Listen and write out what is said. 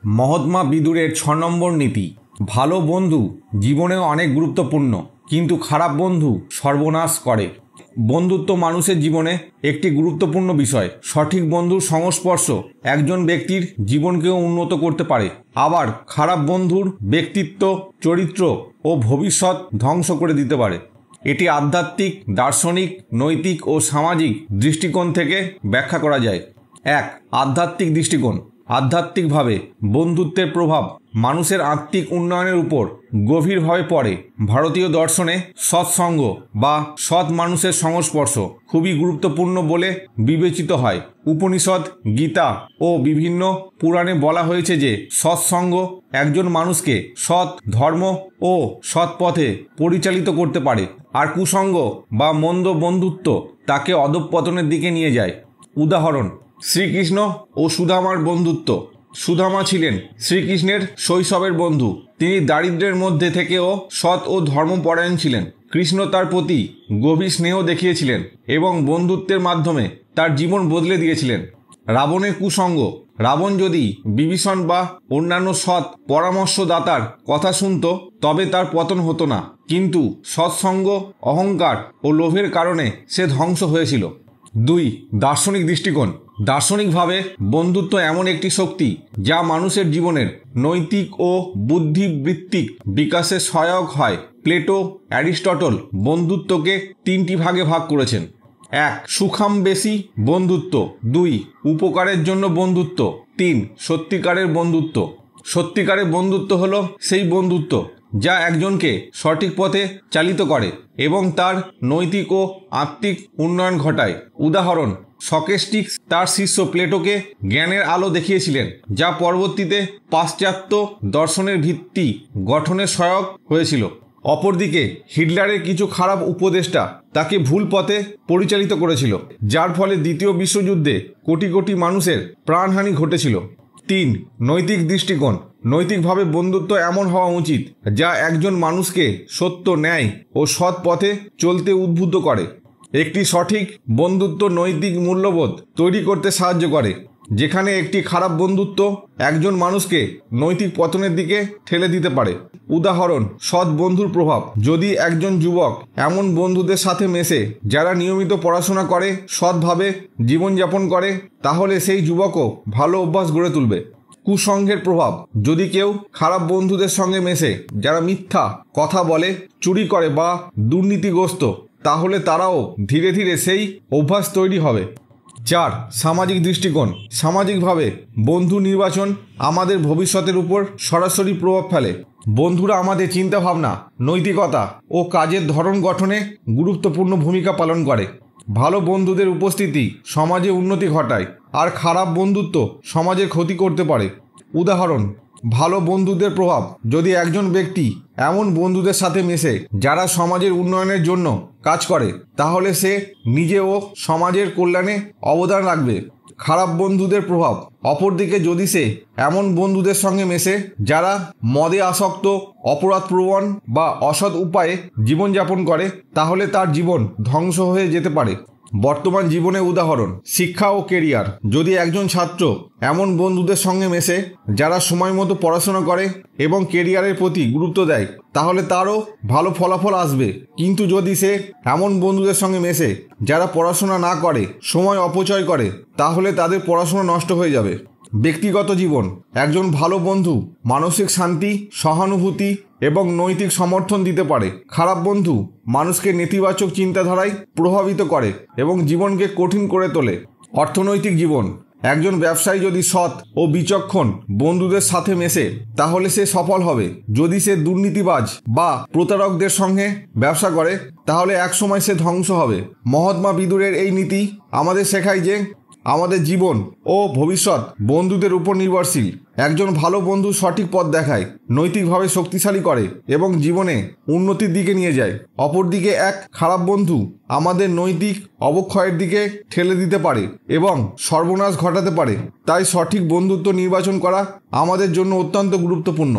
মহাত্মা বিদুরের ৬ নম্বর নীতি। ভালো বন্ধু জীবনেও অনেক গুরুত্বপূর্ণ, কিন্তু খারাপ বন্ধু সর্বনাশ করে। বন্ধুত্ব মানুষের জীবনে একটি গুরুত্বপূর্ণ বিষয়। সঠিক বন্ধুর সংস্পর্শ একজন ব্যক্তির জীবনকেও উন্নত করতে পারে, আবার খারাপ বন্ধুর ব্যক্তিত্ব, চরিত্র ও ভবিষ্যৎ ধ্বংস করে দিতে পারে। এটি আধ্যাত্মিক, দার্শনিক, নৈতিক ও সামাজিক দৃষ্টিকোণ থেকে ব্যাখ্যা করা যায়। ১. আধ্যাত্মিক দৃষ্টিকোণ। আধ্যাত্মিকভাবে বন্ধুত্বের প্রভাব মানুষের আত্মিক উন্নয়নের উপর গভীরভাবে পড়ে। ভারতীয় দর্শনে সৎসঙ্গ বা সৎ মানুষের সংস্পর্শ খুবই গুরুত্বপূর্ণ বলে বিবেচিত হয়। উপনিষদ, গীতা ও বিভিন্ন পুরাণে বলা হয়েছে যে সৎসঙ্গ একজন মানুষকে সৎ ধর্ম ও সৎ পথে পরিচালিত করতে পারে, আর কুসঙ্গ বা মন্দ বন্ধুত্ব তাকে অধঃপতনের দিকে নিয়ে যায়। উদাহরণ: শ্রীকৃষ্ণ ও সুদামার বন্ধুত্ব। সুদামা ছিলেন শ্রীকৃষ্ণের শৈশবের বন্ধু। তিনি দারিদ্র্যের মধ্যে থেকেও সৎ ও ধর্মপরায়ণ ছিলেন। কৃষ্ণ তার প্রতি গভীর স্নেহ দেখিয়েছিলেন এবং বন্ধুত্বের মাধ্যমে তার জীবন বদলে দিয়েছিলেন। রাবণের কুসঙ্গ। রাবণ যদি বিভীষণ বা অন্যান্য সৎ পরামর্শদাতার কথা শুনত, তবে তার পতন হতো না, কিন্তু সৎসঙ্গ, অহংকার ও লোভের কারণে সে ধ্বংস হয়েছিল। ২. দার্শনিক দৃষ্টিকোণ। দার্শনিকভাবে বন্ধুত্ব এমন একটি শক্তি যা মানুষের জীবনের নৈতিক ও বুদ্ধিবৃত্তিক বিকাশে সহায়ক হয়। প্লেটো, অ্যারিস্টটল বন্ধুত্বকে ৩টি ভাগে ভাগ করেছেন। ১. সুখামবেশী বন্ধুত্ব। ২. উপকারের জন্য বন্ধুত্ব। ৩. সত্যিকারের বন্ধুত্ব। সত্যিকারের বন্ধুত্ব হলো সেই বন্ধুত্ব যা একজনকে সঠিক পথে চালিত করে এবং তার নৈতিক ও আত্মিক উন্নয়ন ঘটায়। উদাহরণ: সক্রেটিস তার শিষ্য প্লেটোকে জ্ঞানের আলো দেখিয়েছিলেন, যা পরবর্তীতে পাশ্চাত্য দর্শনের ভিত্তি গঠনে সহায়ক হয়েছিল। অপরদিকে হিটলারের কিছু খারাপ উপদেষ্টা তাকে ভুল পথে পরিচালিত করেছিল, যার ফলে দ্বিতীয় বিশ্বযুদ্ধে কোটি কোটি মানুষের প্রাণহানি ঘটেছিল। ৩. নৈতিক দৃষ্টিকোণ। নৈতিকভাবে বন্ধুত্ব এমন হওয়া উচিত যা একজন মানুষকে সত্য, ন্যায় ও সৎ পথে চলতে উদ্বুদ্ধ করে। একটি সঠিক বন্ধুত্ব নৈতিক মূল্যবোধ তৈরি করতে সাহায্য করে। যেখানে একটি খারাপ বন্ধুত্ব একজন মানুষকে নৈতিক পতনের দিকে ঠেলে দিতে পারে। উদাহরণ: সৎ বন্ধুর প্রভাব। যদি একজন যুবক এমন বন্ধুদের সাথে মেশে যারা নিয়মিত পড়াশোনা করে, সৎভাবে জীবনযাপন করে, তাহলে সেই যুবকও ভালো অভ্যাস গড়ে তুলবে। কুসঙ্গের প্রভাব। যদি কেউ খারাপ বন্ধুদের সঙ্গে মেশে যারা মিথ্যা কথা বলে, চুরি করে বা দুর্নীতিগ্রস্ত, তাহলে তারাও ধীরে ধীরে সেই অভ্যাস তৈরি হবে। ৪. সামাজিক দৃষ্টিকোণ। সামাজিকভাবে বন্ধু নির্বাচন আমাদের ভবিষ্যতের উপর সরাসরি প্রভাব ফেলে। বন্ধুরা আমাদের চিন্তাভাবনা, নৈতিকতা ও কাজের ধরন গঠনে গুরুত্বপূর্ণ ভূমিকা পালন করে। ভালো বন্ধুদের উপস্থিতি সমাজে উন্নতি ঘটায়, আর খারাপ বন্ধুত্ব সমাজের ক্ষতি করতে পারে। উদাহরণ: ভালো বন্ধুদের প্রভাব। যদি একজন ব্যক্তি এমন বন্ধুদের সাথে মেশে যারা সমাজের উন্নয়নের জন্য কাজ করে, তাহলে সে নিজে ও সমাজের কল্যাণে অবদান রাখবে। খারাপ বন্ধুদের প্রভাব। অপরদিকে যদি সে এমন বন্ধুদের সঙ্গে মেশে যারা মদে আসক্ত, অপরাধপ্রবণ বা অসৎ উপায়ে জীবনযাপন করে, তাহলে তার জীবন ধ্বংস হয়ে যেতে পারে। বর্তমান জীবনে উদাহরণ: শিক্ষা ও কেরিয়ার। যদি একজন ছাত্র এমন বন্ধুদের সঙ্গে মেশে যারা সময় মতো পড়াশোনা করে এবং কেরিয়ারের প্রতি গুরুত্ব দেয়, তাহলে তারও ভালো ফলাফল আসবে। কিন্তু যদি সে এমন বন্ধুদের সঙ্গে মেশে যারা পড়াশোনা না করে, সময় অপচয় করে, তাহলে তাদের পড়াশোনা নষ্ট হয়ে যাবে। ব্যক্তিগত জীবন। একজন ভালো বন্ধু মানসিক শান্তি, সহানুভূতি এবং নৈতিক সমর্থন দিতে পারে। খারাপ বন্ধু মানুষকে নেতিবাচক চিন্তাধারায় প্রভাবিত করে এবং জীবনকে কঠিন করে তোলে। অর্থনৈতিক জীবন। একজন ব্যবসায়ী যদি সৎ ও বিচক্ষণ বন্ধুদের সাথে মেশে, তাহলে সে সফল হবে। যদি সে দুর্নীতিবাজ বা প্রতারকদের সঙ্গে ব্যবসা করে, তাহলে একসময় সে ধ্বংস হবে। মহাত্মা বিদুরের এই নীতি আমাদের শেখায় যে আমাদের জীবন ও ভবিষ্যৎ বন্ধুদের উপর নির্ভরশীল। একজন ভালো বন্ধু সঠিক পথ দেখায়, নৈতিকভাবে শক্তিশালী করে এবং জীবনে উন্নতির দিকে নিয়ে যায়। অপরদিকে এক খারাপ বন্ধু আমাদের নৈতিক অবক্ষয়ের দিকে ঠেলে দিতে পারে এবং সর্বনাশ ঘটাতে পারে। তাই সঠিক বন্ধুত্ব নির্বাচন করা আমাদের জন্য অত্যন্ত গুরুত্বপূর্ণ।